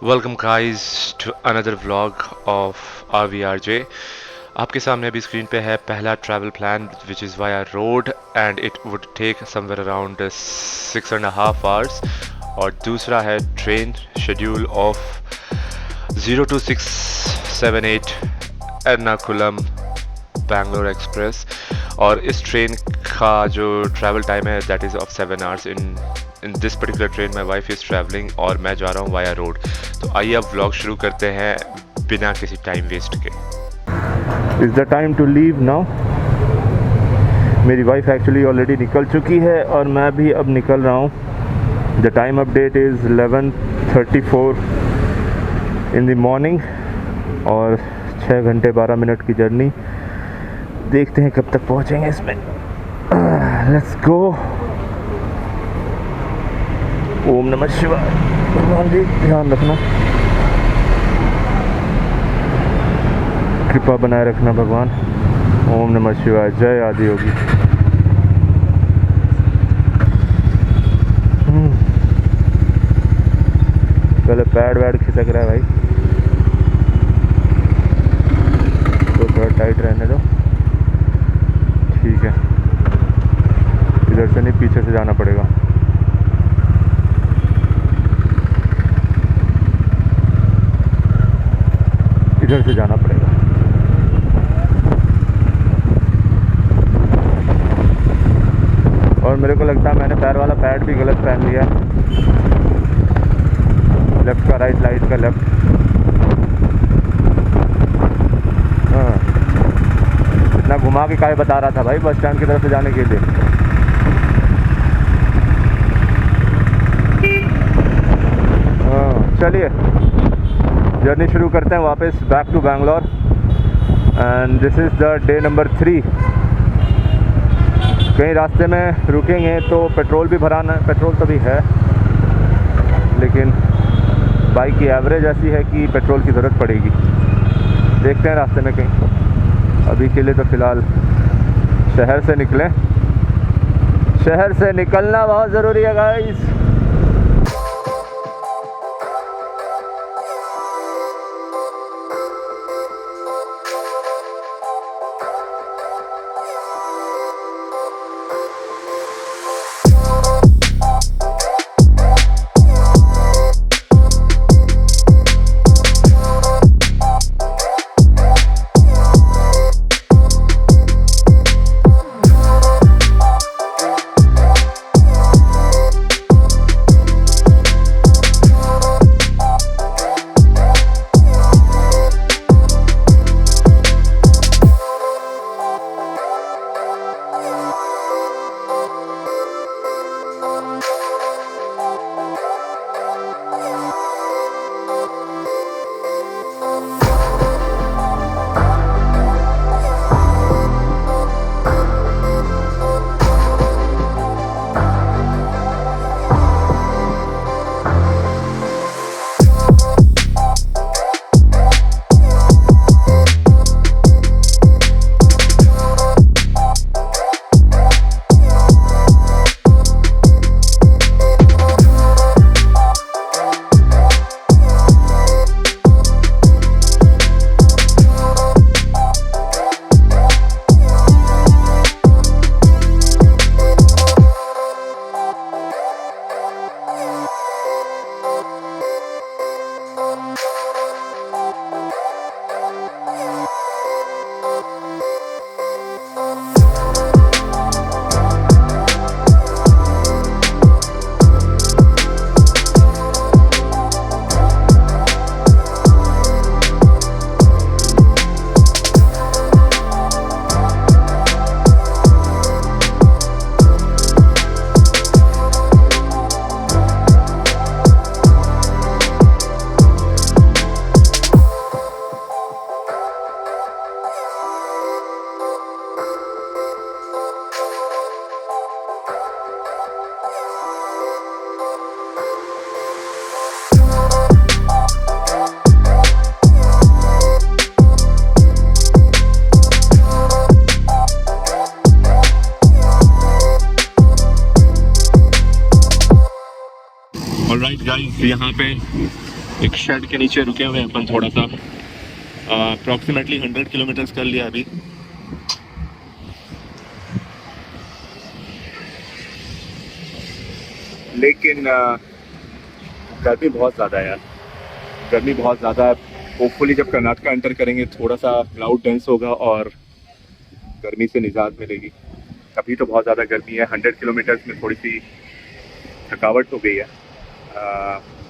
Welcome guys to another vlog of rvrj। आपके सामने अभी स्क्रीन पे है पहला travel plan which is via road and it would take somewhere around 6.5 hours। और दूसरा है train schedule of 02678 Ernakulam Bangalore express. और इस ट्रेन का जो ट्रैवल टाइम है that is of 7 hours। In this particular train my wife is travelling और मैं जा रहा हूँ वाया रोड। तो आइए अब व्लॉग शुरू करते हैं बिना किसी टाइम वेस्ट के। Is the time to leave now. मेरी वाइफ एक्चुअली ऑलरेडी निकल चुकी है और मैं भी अब निकल रहा हूँ। The time update is 11:34 in the morning और 6 घंटे 12 मिनट की जर्नी। देखते हैं कब तक पहुँचेंगे इसमें। Let's go. ओम नमः शिवाय। भगवान जी ध्यान रखना, कृपा बनाए रखना भगवान। ओम नमः शिवाय। जय आदि योगी। पहले पैड वैड खिसक रहा है भाई, तो थोड़ा टाइट रहने दो। ठीक है, इधर से नहीं पीछे से जाना पड़ेगा। इधर से जाना पड़ेगा। और मेरे को लगता है मैंने पैर वाला पैड भी गलत पहन लिया। लेफ्ट का राइट, लाइट का लेफ्ट। हाँ, इतना घुमा के काहे बता रहा था भाई बस स्टैंड की तरफ से जाने के लिए। हाँ चलिए, जर्नी शुरू करते हैं वापस back to Bangalore. And this is the day number 3। कहीं रास्ते में रुकेंगे तो पेट्रोल भी भराना है। पेट्रोल तो भी है लेकिन बाइक की एवरेज ऐसी है कि पेट्रोल की ज़रूरत पड़ेगी। देखते हैं रास्ते में कहीं। अभी के लिए तो फ़िलहाल शहर से निकलें। शहर से निकलना बहुत ज़रूरी है गाइस। ऑलराइट गाइस, यहाँ पे एक शेड के नीचे रुके हुए हैं अपन थोड़ा सा, अप्रॉक्सीमेटली 100 किलोमीटर्स कर लिया अभी। लेकिन गर्मी बहुत ज़्यादा है यार, गर्मी बहुत ज़्यादा है। होपफुली जब कर्नाटका एंटर करेंगे थोड़ा सा क्लाउड डेंस होगा और गर्मी से निजात मिलेगी। अभी तो बहुत ज़्यादा गर्मी है, 100 किलोमीटर्स में थोड़ी सी थकावट हो गई है,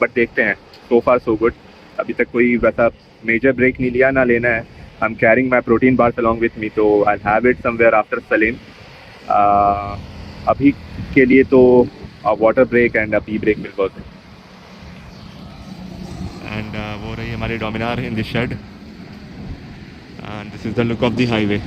बट देखते हैं। सो फार सो गुड, अभी तक कोई वैसा मेजर ब्रेक नहीं लिया, ना लेना है। I am carrying my protein bars along with me, तो I have it somewhere after Salim. अभी के लिए तो water break and pee break will work. And वो रही हमारी Dominar in this shed and this is the look of the highway.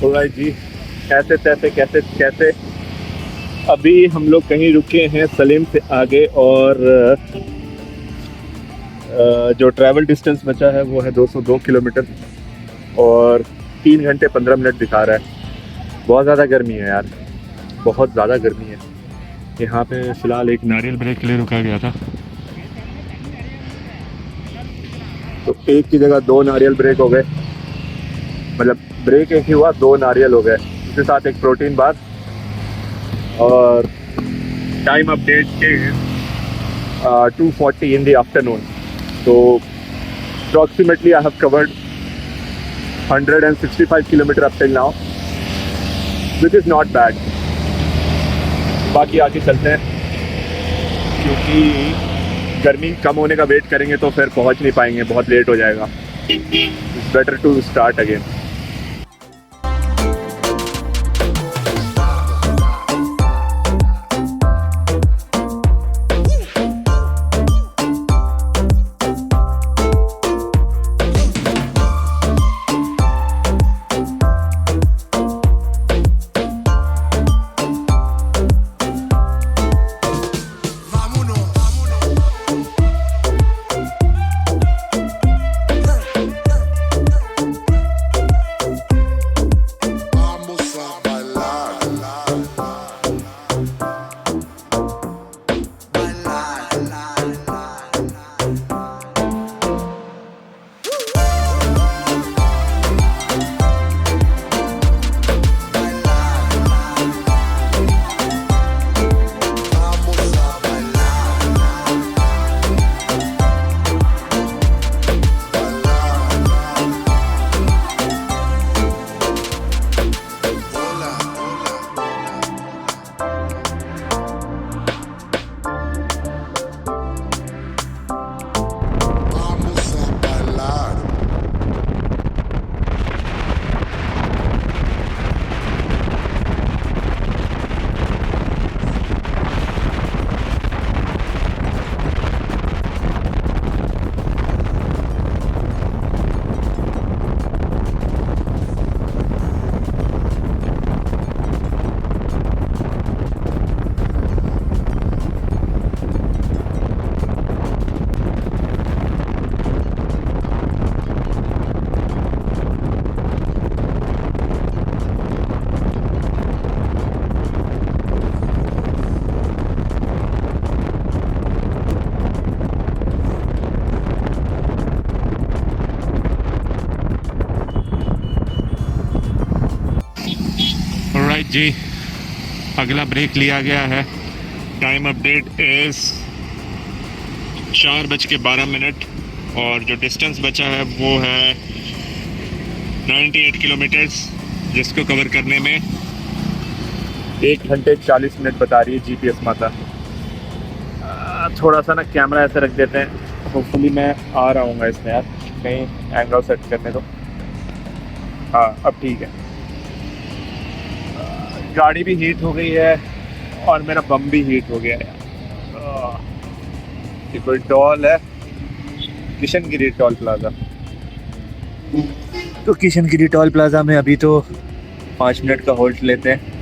Alright जी, कैसे तैसे कैसे कैसे अभी हम लोग कहीं रुके हैं सलीम से आगे, और जो ट्रैवल डिस्टेंस बचा है वो है 202 किलोमीटर और 3 घंटे 15 मिनट दिखा रहा है। बहुत ज़्यादा गर्मी है यार, बहुत ज़्यादा गर्मी है। यहाँ पे फ़िलहाल एक नारियल ब्रेक के लिए रुका गया था, तो एक की जगह 2 नारियल ब्रेक हो गए, मतलब ब्रेक एक ही हुआ, 2 नारियल हो गए, उसके साथ एक प्रोटीन बार। और time update is 2:40 in the afternoon, तो approximately I have covered 165 kilometre up till now, which is not bad. बाकी आगे चलते हैं, क्योंकि गर्मी कम होने का वेट करेंगे तो फिर पहुंच नहीं पाएंगे, बहुत लेट हो जाएगा। It's better to start again. जी, अगला ब्रेक लिया गया है। टाइम अपडेट इज़ 4:12 और जो डिस्टेंस बचा है वो है 98 किलोमीटर्स, जिसको कवर करने में 1 घंटे 40 मिनट बता रही है जीपीएस माता। थोड़ा सा ना कैमरा ऐसे रख देते हैं, होपफुली मैं आ रहा हूँ इसमें यार, कहीं एंगल सेट करने दो। हाँ अब ठीक है। गाड़ी भी हीट हो गई है और मेरा बम भी हीट हो गया है यार। ये कोई टॉल है, किशनगिरी टॉल प्लाजा। तो किशनगिरी टॉल प्लाजा में अभी तो 5 मिनट का होल्ड लेते हैं।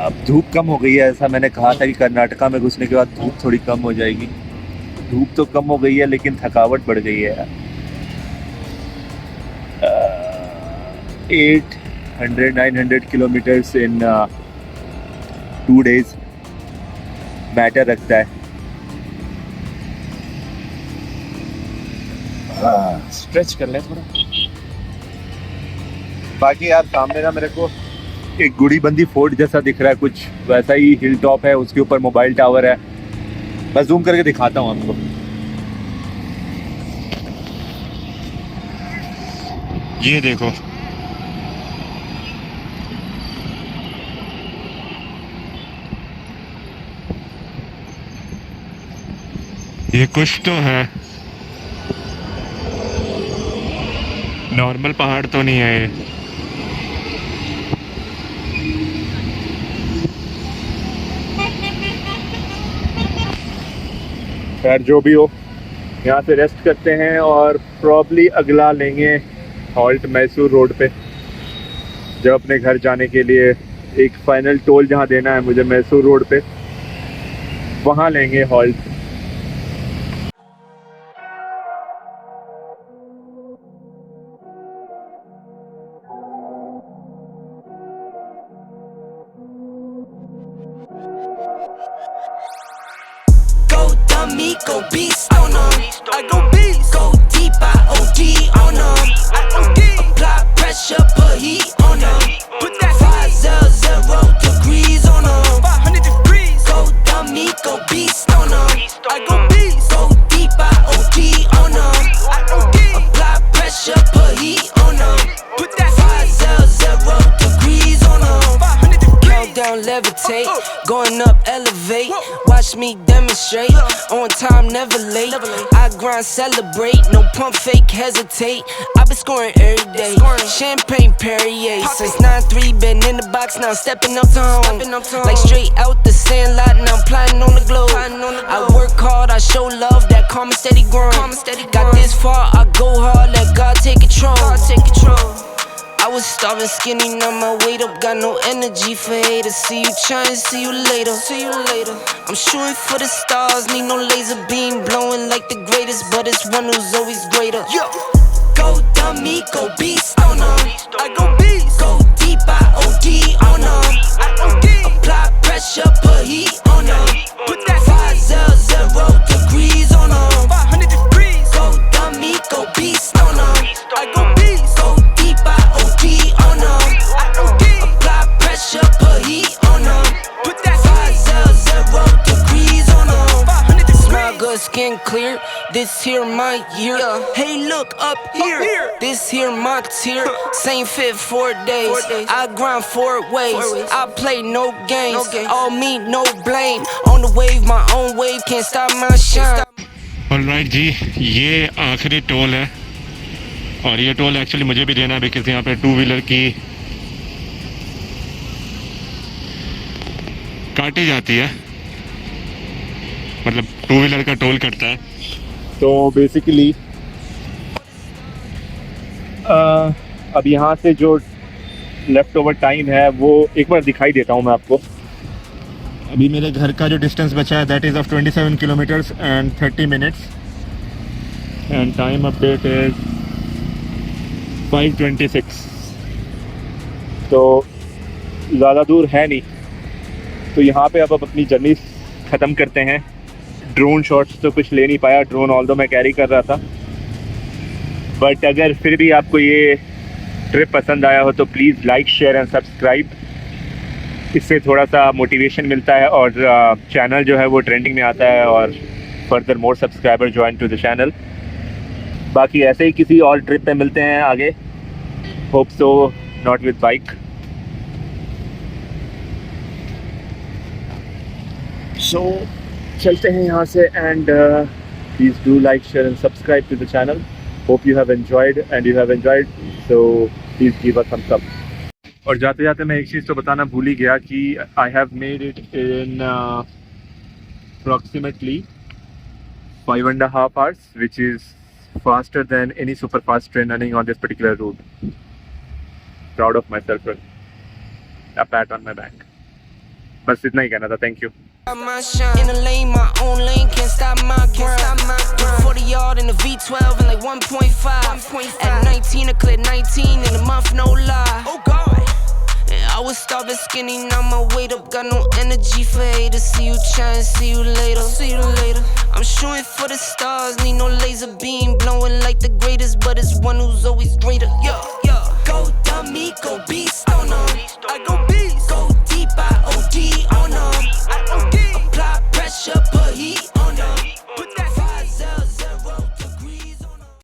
अब धूप कम हो गई है, ऐसा मैंने कहा था कि कर्नाटका में घुसने के बाद धूप थोड़ी कम हो जाएगी। धूप तो कम हो गई है लेकिन थकावट बढ़ गई है यार। 800-900 किलोमीटर्स इन 2 days मैटर रखता है। स्ट्रेच कर लें थोड़ा। बाकी यार सामने ना मेरे को एक गुड़ी बंदी फोर्ट जैसा दिख रहा है, कुछ वैसा ही हिल टॉप है, उसके ऊपर मोबाइल टावर है। मैं जूम करके दिखाता हूँ आपको। ये देखो, ये कुछ तो है, नॉर्मल पहाड़ तो नहीं है ये। खैर जो भी हो, यहाँ से रेस्ट करते हैं और प्रॉब्ली अगला लेंगे हॉल्ट मैसूर रोड पे, जब अपने घर जाने के लिए एक फाइनल टोल जहाँ देना है मुझे मैसूर रोड पे, वहाँ लेंगे halt. Go beast on them. I go beast. Go deep, I OD on them. I OD. Apply pressure, put heat on them. Put that 500 degrees on them. 500 degrees. Go dummy, go beast on them. I go beast. Go deep, I OD on them. I OD. Apply pressure, put heat on them. Put that 500 degrees on them. 500 degrees. Countdown, levitate. Going up, elevate. Watch me demonstrate. On time, never late. I grind, celebrate. No pump, fake, hesitate. I been scoring every day. Champagne, Perrier. Since 9-3, been in the box, now stepping up to home. Like straight out the sandlot, now I'm plotting on the globe. I work hard, I show love, that calm and steady grind. Got this far, I go hard, let God take control. I was starving skinny, now my weight up, got no energy for haters. See you trying, see you later. I'm shooting for the stars, need no laser beam, blowing like the greatest, but it's one who's always greater. Go dummy, go beast on them. I go beast. Go deep, I OD on them. I OD. Apply pressure, put heat on them. Put that 500 degrees on them. 500 degrees. Go dummy, go beast on them. I go beast. Go deep, I OD on them. I OD. Apply pressure, put heat on them. Put that 500 degrees on them. 500 degrees. Smile good, skin clear. This here my year. Hey, look up here. This here my tier. Same fit 4 days. I grind 4 ways. I play no games. All me, no blame. On the wave, my own wave. Can't stop my shine. Alright जी, ये आखिरी toll है और ये toll actually मुझे भी देना है बिकॉज यहाँ पे 2 व्हीलर की काटी जाती है, मतलब 2 व्हीलर का टोल कटता है। तो बेसिकली अब यहाँ से जो लेफ़्ट ओवर टाइम है वो एक बार दिखाई देता हूँ मैं आपको। अभी मेरे घर का जो डिस्टेंस बचा है that is of 27 kilometres and 30 minutes and time update is 5:26। तो ज़्यादा दूर है नहीं, तो यहाँ पे अब अपनी जर्नी ख़त्म करते हैं। ड्रोन शॉट्स तो कुछ ले नहीं पाया, ड्रोन ऑल्दो मैं कैरी कर रहा था, बट अगर फिर भी आपको ये ट्रिप पसंद आया हो तो please like, share and subscribe. इससे थोड़ा सा मोटिवेशन मिलता है और चैनल जो है वो ट्रेंडिंग में आता है और further more subscriber join to the channel. बाकी ऐसे ही किसी और ट्रिप पे मिलते हैं आगे, hope so not with bike. So चलते हैं यहाँ से and please do like, share and subscribe to the channel. Hope you have enjoyed and you have enjoyed. So please give a thumbs up. और जाते जाते मैं एक चीज़ तो बताना भूल ही गया कि I have made it in approximately 5.5 hours, which is faster than any super fast train running on this particular route. Proud of myself. A pat on my back. बस इतना ही कहना था. Thank you. In a lane, my own lane, can't stop my grind. 40 yard in the V12 and like 1.5. At 19, I cleared 19 in a month, no lie. Oh God. And I was starving skinny, now my weight up, got no energy for haters. See you trying, see you later. See you later. I'm shooting for the stars, need no laser beam, blowing like the greatest, but it's one who's always greater. Yeah, yeah. Go dummy, go beast, oh no. I go beast, go deep, I OD.